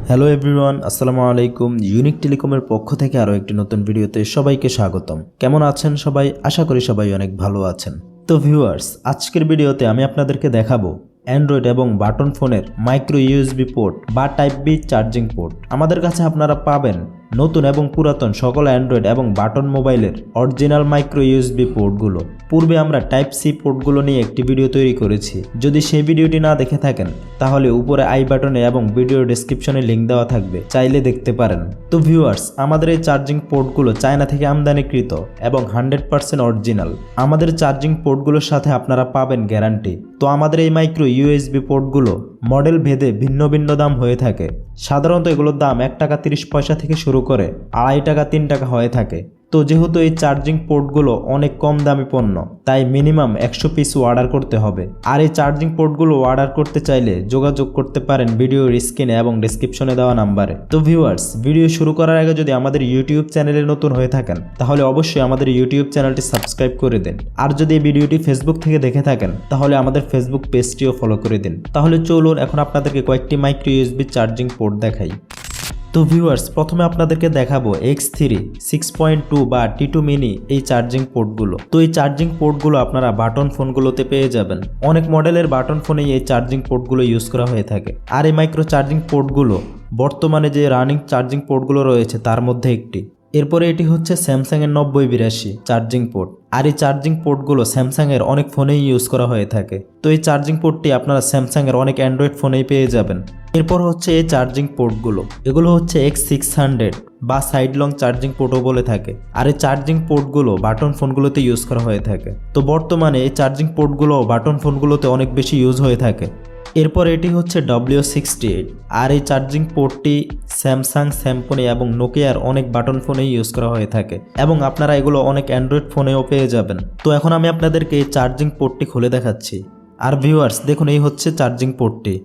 Hello everyone, আসসালামু আলাইকুম। Unique টেলিকমের পক্ষ থেকে আরও একটি নতুন ভিডিওতে সবাইকে স্বাগতম। কেমন আছেন সবাই? আশা করি সবাই অনেক ভালো আছেন। তো ভিউয়ার্স, আজকের ভিডিওতে আমি আপনাদেরকে দেখাবো অ্যান্ড্রয়েড এবং বাটন ফোনের মাইক্রো ইউএসবি পোর্ট বা টাইপ বি চার্জিং পোর্ট। আমাদের কাছে আপনারা পাবেন নতুন এবং পুরাতন সকল অ্যান্ড্রয়েড এবং বাটন মোবাইলের অরিজিনাল মাইক্রো ইউএসবি পোর্টগুলো। পূর্বে আমরা টাইপ সি পোর্টগুলো নিয়ে একটি ভিডিও তৈরি করেছি। যদি সেই ভিডিওটি না দেখে থাকেন তাহলে উপরে আই বাটনে এবং ভিডিও ডেসক্রিপশনে লিঙ্ক দেওয়া থাকবে, চাইলে দেখতে পারেন। তো ভিউয়ার্স, আমাদের এই চার্জিং পোর্টগুলো চায়না থেকে আমদানিকৃত এবং 100% অরিজিনাল। আমাদের চার্জিং পোর্টগুলোর সাথে আপনারা পাবেন গ্যারান্টি। তো আমাদের এই মাইক্রো ইউএসবি পোর্টগুলো মডেল ভেদে ভিন্ন ভিন্ন দাম হয়ে থাকে। সাধারণত এগুলোর দাম 1 টাকা 30 পয়সা থেকে শুরু করে 2.5 টাকা 3 টাকা হয়ে থাকে। তো যেহেতু এই চার্জিং পোর্টগুলো অনেক কম দামি পণ্য, তাই মিনিমাম 100 পিস অর্ডার করতে হবে। আর এই চার্জিং পোর্টগুলো অর্ডার করতে চাইলে যোগাযোগ করতে পারেন ভিডিওর স্ক্রিনে এবং ডেসক্রিপশনে দেওয়া নাম্বারে। তো ভিউয়ার্স, ভিডিও শুরু করার আগে যদি আমাদের ইউটিউব চ্যানেলে নতুন হয়ে থাকেন তাহলে অবশ্যই আমাদের ইউটিউব চ্যানেলটি সাবস্ক্রাইব করে দিন। আর যদি এই ভিডিওটি ফেসবুক থেকে দেখে থাকেন তাহলে আমাদের ফেসবুক পেজটিও ফলো করে দিন। তাহলে চলুন এখন আপনাদেরকে কয়েকটি মাইক্রো ইউএসবি চার্জিং পোর্ট দেখাই। তো ভিউয়ার্স, প্রথমে আপনাদেরকে দেখাবো X3 6.2 বা T2 মিনি এই চার্জিং পোর্টগুলো। তো এই চার্জিং পোর্টগুলো আপনারা বাটন ফোনগুলোতে পেয়ে যাবেন। অনেক মডেলের বাটন ফোনেই এই চার্জিং পোর্টগুলো ইউজ করা হয়ে থাকে। আর এই মাইক্রো চার্জিং পোর্টগুলো বর্তমানে যে রানিং চার্জিং পোর্টগুলো রয়েছে তার মধ্যে একটি। এরপরে এটি হচ্ছে স্যামসাংয়ের 9082 চার্জিং পোর্ট। আর এই চার্জিং পোর্টগুলো স্যামসাংয়ের অনেক ফোনেই ইউজ করা হয়ে থাকে। তো এই চার্জিং পোর্টটি আপনারা স্যামসাংয়ের অনেক অ্যান্ড্রয়েড ফোনেই পেয়ে যাবেন। এরপর হচ্ছে এই চার্জিং পোর্টগুলো, এগুলো হচ্ছে X600 বা সাইড লং চার্জিং পোর্টও বলে থাকে। আর এই চার্জিং পোর্টগুলো বাটন ফোনগুলোতে ইউজ করা হয়ে থাকে। তো বর্তমানে এই চার্জিং পোর্টগুলো বাটন ফোনগুলোতে অনেক বেশি ইউজ হয়ে থাকে। এরপর এটি হচ্ছে W68। আর এই চার্জিং পোর্টটি স্যামসাং, স্যামসং এবং নোকিয়ার অনেক বাটন ফোনেই ইউজ করা হয়ে থাকে এবং আপনারা এগুলো অনেক অ্যান্ড্রয়েড ফোনেও পেয়ে যাবেন। তো এখন আমি আপনাদেরকে এই চার্জিং পোর্টটি খুলে দেখাচ্ছি। আর ভিউয়ার্স দেখুন, এই হচ্ছে চার্জিং পোর্টটি।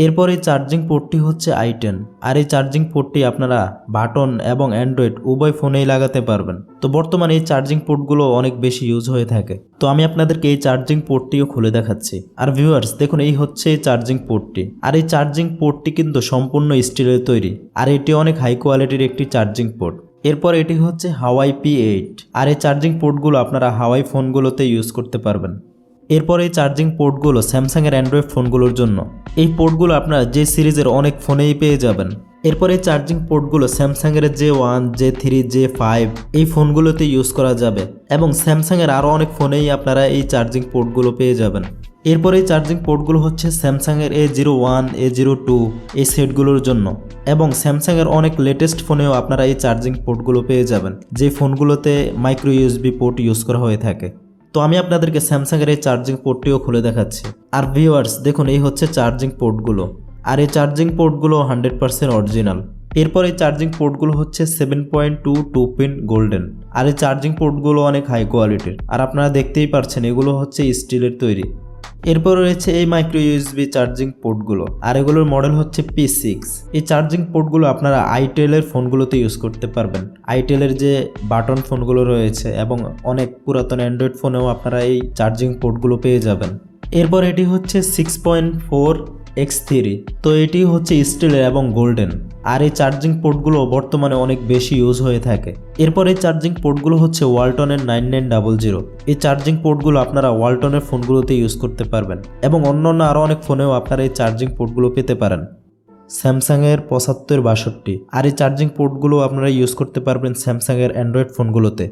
এরপর এই চার্জিং পোর্টটি হচ্ছে i10। আর এই চার্জিং পোর্টটি আপনারা বাটন এবং অ্যান্ড্রয়েড উভয় ফোনেই লাগাতে পারবেন। তো বর্তমানে এই চার্জিং পোর্টগুলো অনেক বেশি ইউজ হয়ে থাকে। তো আমি আপনাদেরকে এই চার্জিং পোর্টটিও খুলে দেখাচ্ছি। আর ভিউয়ার্স দেখুন, এই হচ্ছে এই চার্জিং পোর্টটি। আর এই চার্জিং পোর্টটি কিন্তু সম্পূর্ণ স্টিলের তৈরি। আর এটি অনেক হাই কোয়ালিটির একটি চার্জিং পোর্ট। এরপর এটি হচ্ছে হাওয়াই P8। আর এই চার্জিং পোর্টগুলো আপনারা হাওয়াই ফোনগুলোতে ইউজ করতে পারবেন। এরপর এই চার্জিং পোর্টগুলো স্যামসাংয়ের অ্যান্ড্রয়েড ফোনগুলোর জন্য। এই পোর্টগুলো আপনারা যে সিরিজের অনেক ফোনেই পেয়ে যাবেন। এরপর এই চার্জিং পোর্টগুলো স্যামসাংয়ের J1, J3, J5 এই ফোনগুলোতে ইউজ করা যাবে এবং স্যামসাংয়ের আরও অনেক ফোনেই আপনারা এই চার্জিং পোর্টগুলো পেয়ে যাবেন। এরপর এই চার্জিং পোর্টগুলো হচ্ছে স্যামসাংয়ের A01, A02 এই সেটগুলোর জন্য এবং স্যামসাংয়ের অনেক লেটেস্ট ফোনেও আপনারা এই চার্জিং পোর্টগুলো পেয়ে যাবেন, যে ফোনগুলোতে মাইক্রো ইউএসবি পোর্ট ইউজ করা হয়ে থাকে। তো আমি আপনাদেরকে স্যামসাংয়ের এই চার্জিং পোর্টটিও খুলে দেখাচ্ছি। আর ভিউয়ার্স দেখুন, এই হচ্ছে চার্জিং পোর্টগুলো। আর এই চার্জিং পোর্টগুলো 100% অরিজিনাল। এরপর এই চার্জিং পোর্টগুলো হচ্ছে 7.2 2-পিন গোল্ডেন। আর এই চার্জিং পোর্টগুলো অনেক হাই কোয়ালিটির। আর আপনারা দেখতেই পাচ্ছেন এগুলো হচ্ছে স্টিলের তৈরি। এরপর রয়েছে এই মাইক্রো ইউএসবি চার্জিং পোর্টগুলো। আর এগুলোর মডেল হচ্ছে P6। এই চার্জিং পোর্টগুলো আপনারা আইটেলের ফোনগুলোতে ইউজ করতে পারবেন। আইটেলের যে বাটন ফোনগুলো রয়েছে এবং অনেক পুরাতন অ্যান্ড্রয়েড ফোনেও আপনারা এই চার্জিং পোর্টগুলো পেয়ে যাবেন। এরপর এটি হচ্ছে 6.4 X3। তো এটি হচ্ছে স্টিলের এবং গোল্ডেন। আর এই চার্জিং পোর্টগুলো বর্তমানে অনেক বেশি ইউজ হয়ে থাকে। এরপর এই চার্জিং পোর্টগুলো হচ্ছে ওয়ালটনের 9900। এই চার্জিং পোর্টগুলো আপনারা ওয়ালটনের ফোনগুলোতে ইউজ করতে পারবেন এবং অন্যান্য আরও অনেক ফোনেও আপনারা এই চার্জিং পোর্টগুলো পেতে পারেন। স্যামসাংয়ের 7562। আর এই চার্জিং পোর্টগুলো আপনারা ইউজ করতে পারবেন স্যামসাংয়ের অ্যান্ড্রয়েড ফোনগুলোতে।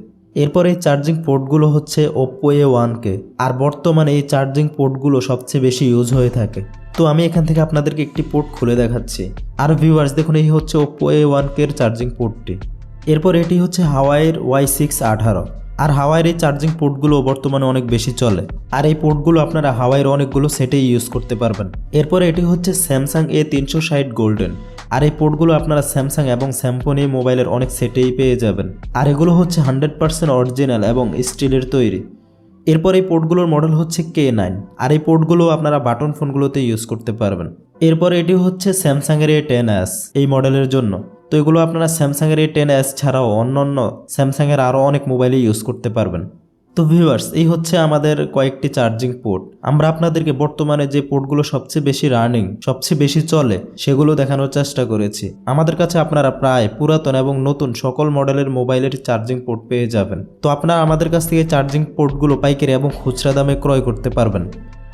এরপর এই চার্জিং পোর্টগুলো হচ্ছে Oppo A1K। আর বর্তমানে এই চার্জিং পোর্টগুলো সবচেয়ে বেশি ইউজ হয়ে থাকে। তো আমি এখান থেকে আপনাদেরকে একটি পোর্ট খুলে দেখাচ্ছি। আর ভিউয়ার্স দেখুন, এই হচ্ছে Oppo A1K এর চার্জিং পোর্টটি। এরপর এটি হচ্ছে হাওয়াইয়ের Y618। আর হাওয়াইয়ের এই চার্জিং পোর্টগুলো বর্তমানে অনেক বেশি চলে। আর এই পোর্টগুলো আপনারা হাওয়াইয়ের অনেকগুলো সেটেই ইউজ করতে পারবেন। এরপর এটি হচ্ছে স্যামসাং A360 গোল্ডেন। আর এই পোর্টগুলো আপনারা স্যামসাং এবং স্যামসং মোবাইলের অনেক সেটেই পেয়ে যাবেন। আর এগুলো হচ্ছে 100% অরিজিনাল এবং স্টিলের তৈরি। এরপর এই পোর্টগুলোর মডেল হচ্ছে K9। আর এই পোর্টগুলো আপনারা বাটন ফোনগুলোতে ইউজ করতে পারবেন। এরপর এটি হচ্ছে স্যামসাংয়ের A10s এই মডেলের জন্য। তো এগুলো আপনারা স্যামসাংয়ের A10s ছাড়াও অন্যান্য স্যামসাংয়ের আরও অনেক মোবাইলে ইউজ করতে পারবেন। তো ভিউয়ার্স, এই হচ্ছে আমাদের কয়েকটি চার্জিং পোর্ট। আমরা আপনাদেরকে বর্তমানে যে পোর্টগুলো সবচেয়ে বেশি রানিং, সবচেয়ে বেশি চলে সেগুলো দেখানোর চেষ্টা করেছি। আমাদের কাছে আপনারা প্রায় পুরাতন এবং নতুন সকল মডেলের মোবাইলের চার্জিং পোর্ট পেয়ে যাবেন। তো আপনারা আমাদের কাছ থেকে চার্জিং পোর্টগুলো পাইকারি এবং খুচরা দামে ক্রয় করতে পারবেন।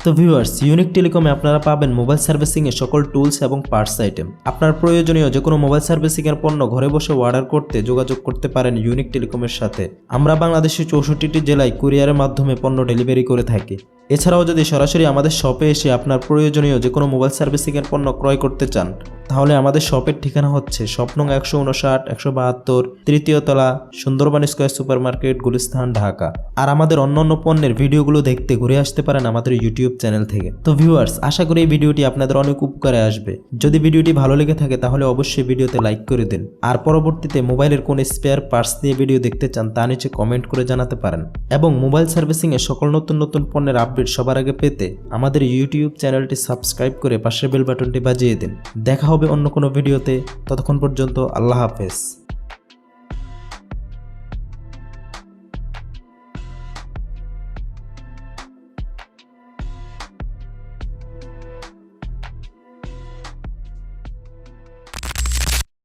তো ভিউয়ার্স, ইউনিক টেলিকমে আপনারা পাবেন মোবাইল সার্ভিসিংয়ে সকল টুলস এবং পার্টস আইটেম। আপনার প্রয়োজনীয় যে কোনো মোবাইল সার্ভিসিংয়ের পণ্য ঘরে বসে অর্ডার করতে যোগাযোগ করতে পারেন ইউনিক টেলিকমের সাথে। আমরা বাংলাদেশের 64টি জেলায় কুরিয়ারের মাধ্যমে পণ্য ডেলিভারি করে থাকি। এছাড়াও যদি সরাসরি আমাদের শপে এসে আপনার প্রয়োজনীয় যে কোনো মোবাইল সার্ভিসিংয়ের পণ্য ক্রয় করতে চান, তাহলে আমাদের শপের ঠিকানা হচ্ছে শপ নং 159, 172, তৃতীয় তলা, Sundarban square super market, Gulistan, Dhaka. আর আমাদের অন্যান্য পণ্যের ভিডিওগুলো দেখতে ঘুরে আসতে পারেন আমাদের ইউটিউব চ্যানেল থেকে। তো ভিউয়ার্স, আশা করি এই ভিডিওটি আপনাদের অনেক উপকারে আসবে। যদি ভিডিওটি ভালো লেগে থাকে তাহলে অবশ্যই ভিডিওতে লাইক করে দিন। আর পরবর্তীতে মোবাইলের কোন স্পেয়ার পার্টস নিয়ে ভিডিও দেখতে চান তা নিচে কমেন্ট করে জানাতে পারেন। এবং মোবাইল সার্ভিসিংয়ে সকল নতুন নতুন পণ্যের আপডেট সবার আগে পেতে আমাদের ইউটিউব চ্যানেলটি সাবস্ক্রাইব করে পাশের বেল বাটনটি বাজিয়ে দিন। দেখা হবে অন্য কোনো ভিডিওতে। ততক্ষণ পর্যন্ত আল্লাহ হাফেজ।